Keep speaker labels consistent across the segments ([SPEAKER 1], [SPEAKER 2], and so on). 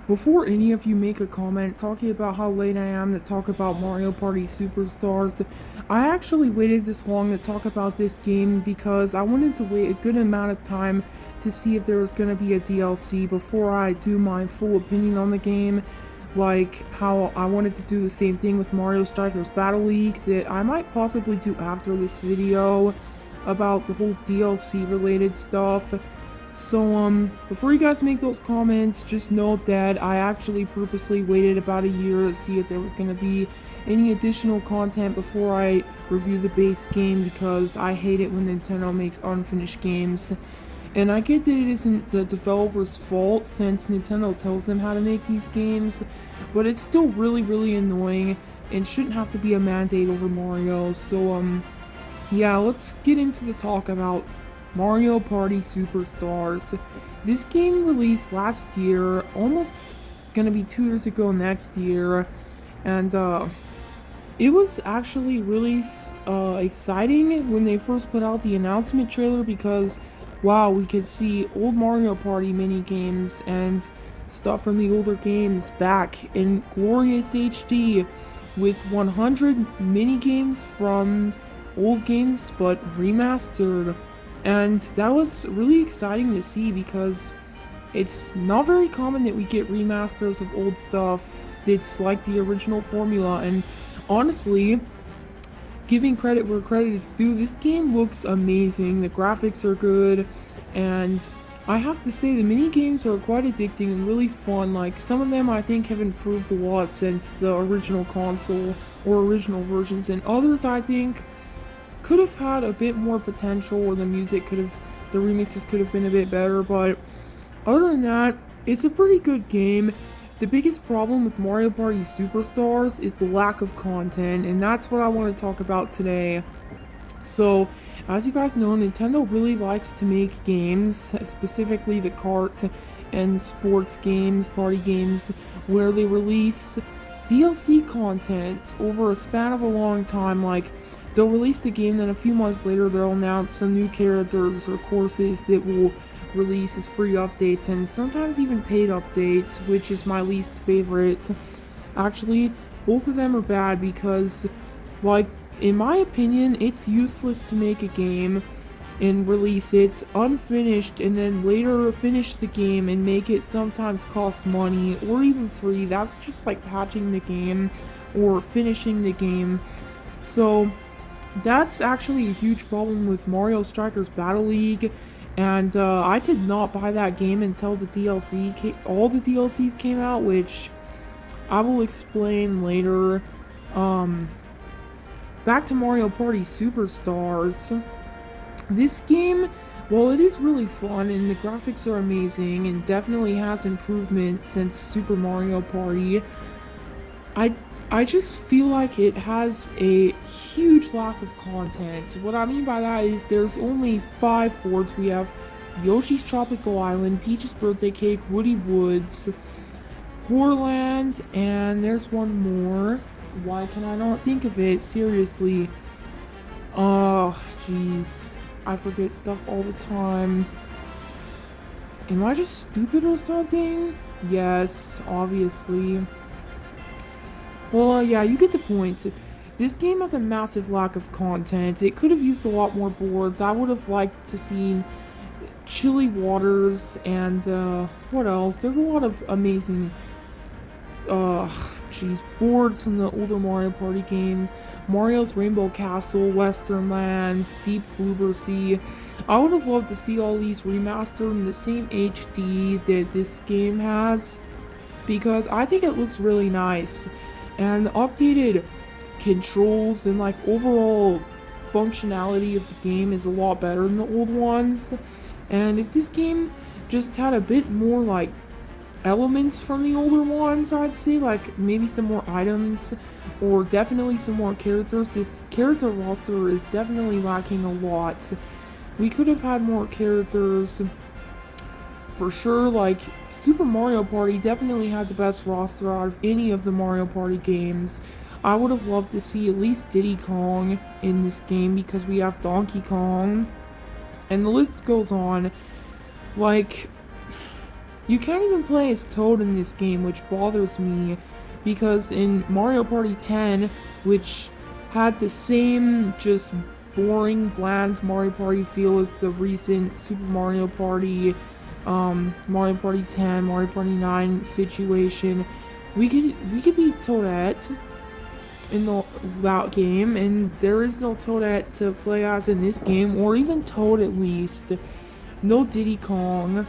[SPEAKER 1] Before any of you make a comment talking about how late I am to talk about Mario Party Superstars, I actually waited this long to talk about this game because I wanted to wait a good amount of time to see if there was going to be a DLC before I do my full opinion on the game. Like how I wanted to do the same thing with Mario Strikers Battle League that I might possibly do after this video about the whole DLC related stuff. So, before you guys make those comments, just note that I actually purposely waited about a year to see if there was going to be any additional content before I review the base game because I hate it when Nintendo makes unfinished games. And I get that it isn't the developer's fault since Nintendo tells them how to make these games, but it's still really annoying and shouldn't have to be a mandate over Mario. So, yeah, let's get into the talk about Mario Party Superstars. This game released last year, almost gonna be 2 years ago next year, and it was actually really exciting when they first put out the announcement trailer because, wow, we could see old Mario Party mini games and stuff from the older games back in glorious HD with 100 mini games from old games but remastered. And that was really exciting to see because it's not very common that we get remasters of old stuff that's like the original formula. And honestly, giving credit where credit is due, this game looks amazing. The graphics are good, and I have to say the mini games are quite addicting and really fun. Like some of them I think have improved a lot since the original console or original versions, and others I think could have had a bit more potential, or the remixes could have been a bit better, but other than that, it's a pretty good game. The biggest problem with Mario Party Superstars is the lack of content, and that's what I want to talk about today. So, as you guys know, Nintendo really likes to make games, specifically the kart and sports games, party games, where they release DLC content over a span of a long time. Like, they'll release the game, then a few months later they'll announce some new characters or courses that will release as free updates, and sometimes even paid updates, which is my least favorite. Actually, both of them are bad because, like, in my opinion, it's useless to make a game and release it unfinished and then later finish the game and make it sometimes cost money or even free. That's just like patching the game or finishing the game. So, that's actually a huge problem with Mario Strikers Battle League, and I did not buy that game until all the DLCs came out, which I will explain later. Back to Mario Party Superstars. This game, while it is really fun and the graphics are amazing and definitely has improvements since Super Mario Party, I I just feel like it has a huge lack of content. What I mean by that is there's only 5 boards. We have Yoshi's Tropical Island, Peach's Birthday Cake, Woody Woods, Horrorland, and there's one more. Why can I not think of it? Seriously. Oh, jeez. I forget stuff all the time. Am I just stupid or something? Yes, obviously. Well, yeah, you get the point. This game has a massive lack of content. It could have used a lot more boards. I would have liked to seen Chilly Waters and, what else? There's a lot of amazing, boards from the older Mario Party games. Mario's Rainbow Castle, Western Land, Deep Bloober Sea. I would have loved to see all these remastered in the same HD that this game has, because I think it looks really nice. And the updated controls and like overall functionality of the game is a lot better than the old ones. And if this game just had a bit more like elements from the older ones, I'd say, like maybe some more items or definitely some more characters. This character roster is definitely lacking a lot. We could have had more characters for sure. Like Super Mario Party definitely had the best roster out of any of the Mario Party games. I would have loved to see at least Diddy Kong in this game because we have Donkey Kong. And the list goes on. Like, You can't even play as Toad in this game, which bothers me, because in Mario Party 10, which had the same just boring, bland Mario Party feel as the recent Super Mario Party, Mario Party 10, Mario Party 9 situation, we could beat Toadette in that game, and there is no Toadette to play as in this game, or even Toad at least. No Diddy Kong.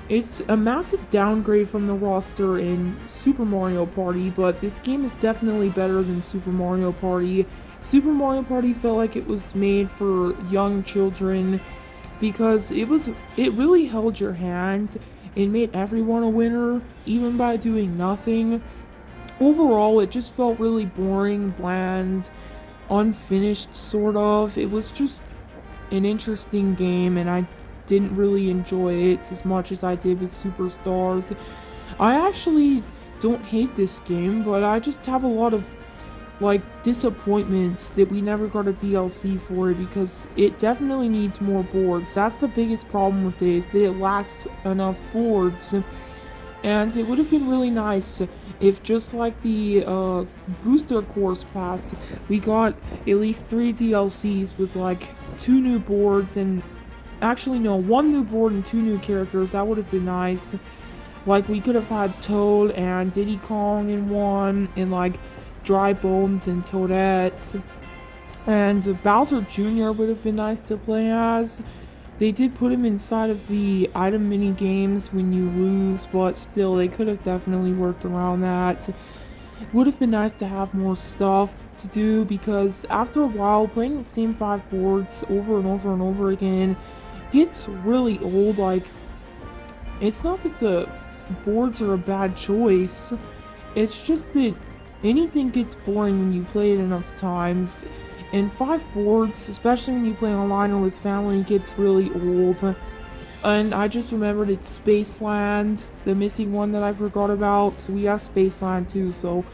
[SPEAKER 1] It's a massive downgrade from the roster in Super Mario Party, but this game is definitely better than Super Mario Party. Super Mario Party felt like it was made for young children because it really held your hand. It made everyone a winner, even by doing nothing. Overall, it just felt really boring, bland, unfinished, sort of. It was just an interesting game, and I didn't really enjoy it as much as I did with Superstars. I actually don't hate this game, but I just have a lot of like disappointments that we never got a DLC for it because it definitely needs more boards. That's the biggest problem with it, is that it lacks enough boards. And it would have been really nice if, just like the Booster Course Pass, we got at least 3 DLCs with like 2 new boards and actually no, 1 new board and 2 new characters. That would have been nice. Like we could have had Toad and Diddy Kong in one, and like Dry Bones and Toadette. And Bowser Jr. would have been nice to play as. They did put him inside of the item mini games when you lose, but still, they could have definitely worked around that. It would have been nice to have more stuff to do, because after a while, playing the same 5 boards over and over and over again gets really old. Like, it's not that the boards are a bad choice, it's just that anything gets boring when you play it enough times. And 5 boards, especially when you play online or with family, gets really old. And I just remembered it's Spaceland, the missing one that I forgot about. So we have Spaceland too. So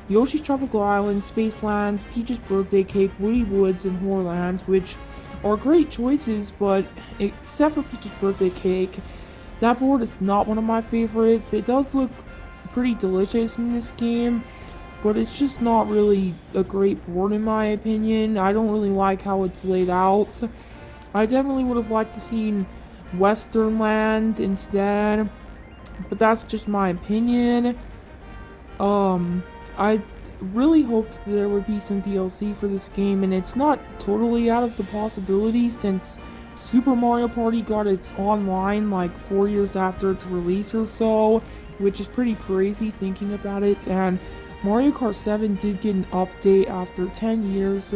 [SPEAKER 1] Yoshi's Tropical Island, Spaceland, Peach's Birthday Cake, Woody Woods, and Horrorland, which are great choices, but except for Peach's Birthday Cake, that board is not one of my favorites. It does look pretty delicious in this game, but it's just not really a great board in my opinion. I don't really like how it's laid out. I definitely would have liked to see Western Land instead, but that's just my opinion. I really hoped that there would be some DLC for this game, and it's not totally out of the possibility since Super Mario Party got its online like 4 years after its release or so, which is pretty crazy thinking about it. And Mario Kart 7 did get an update after 10 years.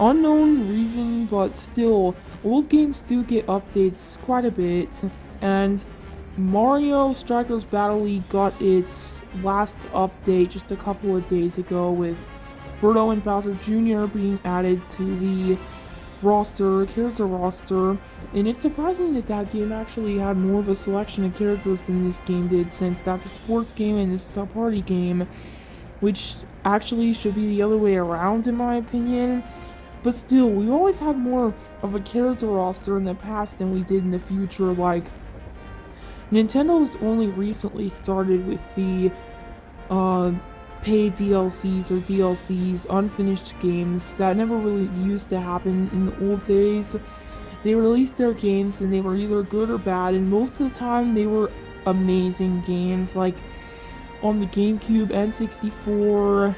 [SPEAKER 1] Unknown reason, but still, old games do get updates quite a bit. And Mario Strikers Battle League got its last update just a couple of days ago, with Birdo and Bowser Jr. being added to the character roster, and it's surprising that that game actually had more of a selection of characters than this game did, since that's a sports game and this is a party game, which actually should be the other way around in my opinion. But still, we always had more of a character roster in the past than we did in the future. Like, Nintendo's only recently started with the paid DLCs or DLCs, unfinished games. That never really used to happen in the old days. They released their games and they were either good or bad, and most of the time they were amazing games. Like on the GameCube, N64,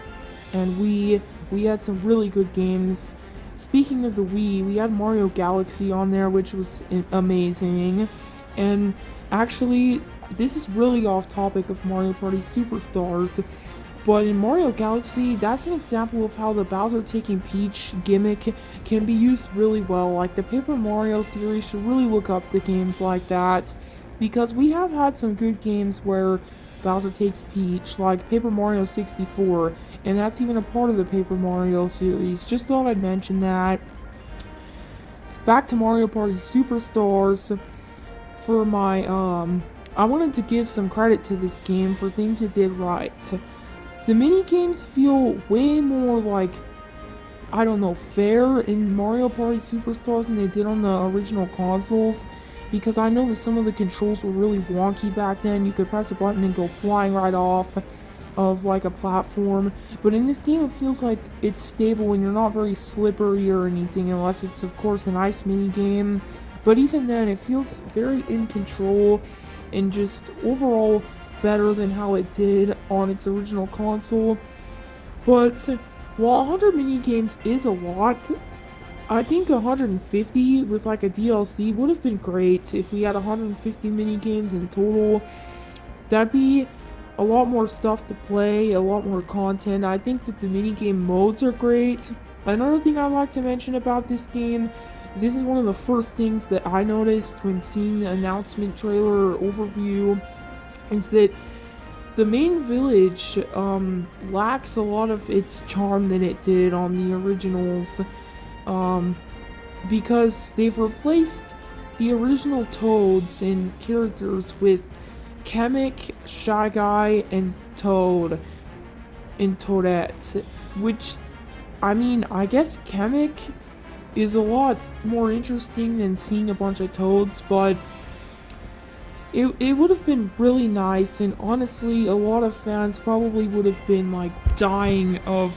[SPEAKER 1] and Wii, we had some really good games. Speaking of the Wii, we had Mario Galaxy on there, which was amazing. And actually, this is really off topic of Mario Party Superstars, but in Mario Galaxy, that's an example of how the Bowser taking Peach gimmick can be used really well. Like, the Paper Mario series should really look up the games like that, because we have had some good games where Bowser takes Peach, like Paper Mario 64, and that's even a part of the Paper Mario series. Just thought I'd mention that. Back to Mario Party Superstars. For my, I wanted to give some credit to this game for things it did right. The mini games feel way more like, I don't know, fair in Mario Party Superstars than they did on the original consoles. because I know that some of the controls were really wonky back then. You could press a button and go flying right off of like a platform, but in this game it feels like it's stable and you're not very slippery or anything, unless it's of course an ice mini game. But even then, it feels very in control and just overall better than how it did on its original console. But while 100 mini games is a lot, I think 150 with like a DLC would have been great. If we had 150 mini games in total, that'd be a lot more stuff to play, a lot more content. I think that the minigame modes are great. Another thing I'd like to mention about this game, this is one of the first things that I noticed when seeing the announcement trailer or overview, is that the main village lacks a lot of its charm that it did on the originals, because they've replaced the original Toads and characters with Kamek, Shy Guy, and Toad and Toadette, which, I mean, I guess Kamek is a lot more interesting than seeing a bunch of Toads, but it would have been really nice, and honestly, a lot of fans probably would have been, like, dying of,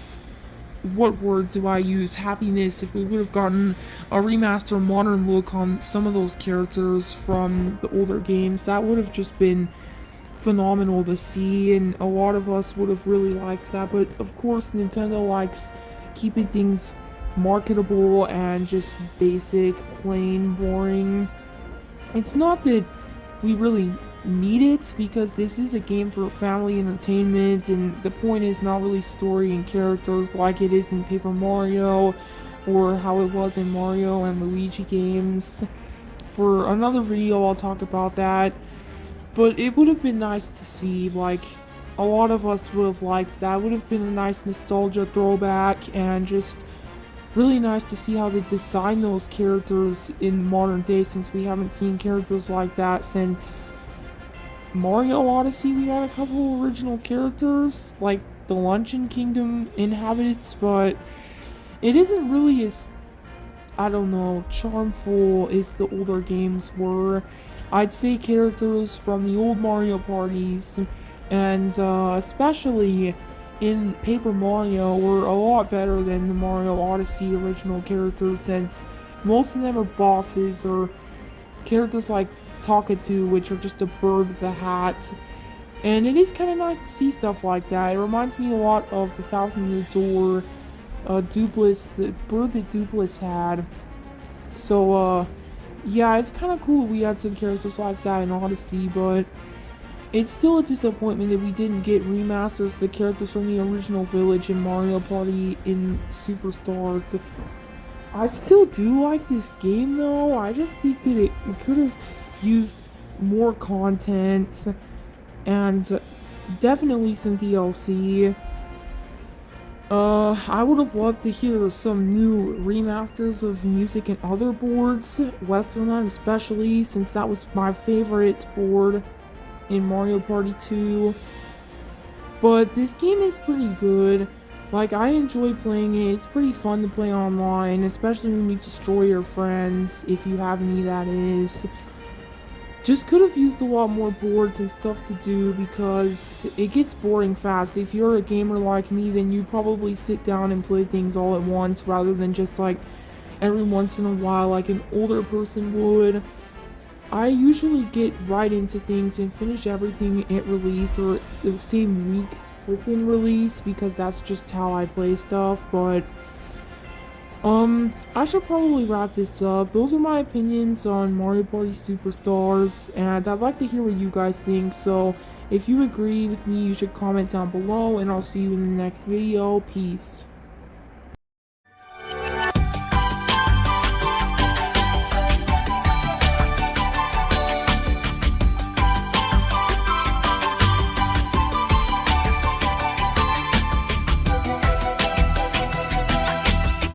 [SPEAKER 1] what words do I use, happiness, if we would have gotten a remaster modern look on some of those characters from the older games. That would have just been phenomenal to see, and a lot of us would have really liked that. But of course, Nintendo likes keeping things marketable and just basic, plain, boring. It's not that we really need it, because this is a game for family entertainment, and the point is not really story and characters like it is in Paper Mario or how it was in Mario and Luigi games. For another video I'll talk about that, but it would have been nice to see, like, a lot of us would have liked that. Would have been a nice nostalgia throwback, and just really nice to see how they design those characters in modern day, since we haven't seen characters like that since Mario Odyssey. We had a couple original characters, like the Luncheon Kingdom inhabitants, but it isn't really as, I don't know, charmful as the older games were. I'd say characters from the old Mario parties, and especially in Paper Mario, were a lot better than the Mario Odyssey original characters, since most of them are bosses or characters like Talkatoo, which are just a bird with a hat. And it is kind of nice to see stuff like that. It reminds me a lot of the Thousand Year Door, Dupless, the bird that Dupless had. So, yeah, it's kind of cool we had some characters like that in Odyssey, but it's still a disappointment that we didn't get remasters of the characters from the original village in Mario Party in Superstars. I still do like this game though. I just think that it could have used more content and definitely some DLC. I would have loved to hear some new remasters of music and other boards, Western Land especially, since that was my favorite board in Mario Party 2. But this game is pretty good. Like, I enjoy playing it. It's pretty fun to play online, especially when you destroy your friends, if you have any, that is. Just could have used a lot more boards and stuff to do, because it gets boring fast. If you're a gamer like me, then you probably sit down and play things all at once, rather than just like every once in a while like an older person would. I usually get right into things and finish everything at release or the same week within release, because that's just how I play stuff. But I should probably wrap this up. Those are my opinions on Mario Party Superstars, and I'd like to hear what you guys think. So if you agree with me, you should comment down below, and I'll see you in the next video. Peace.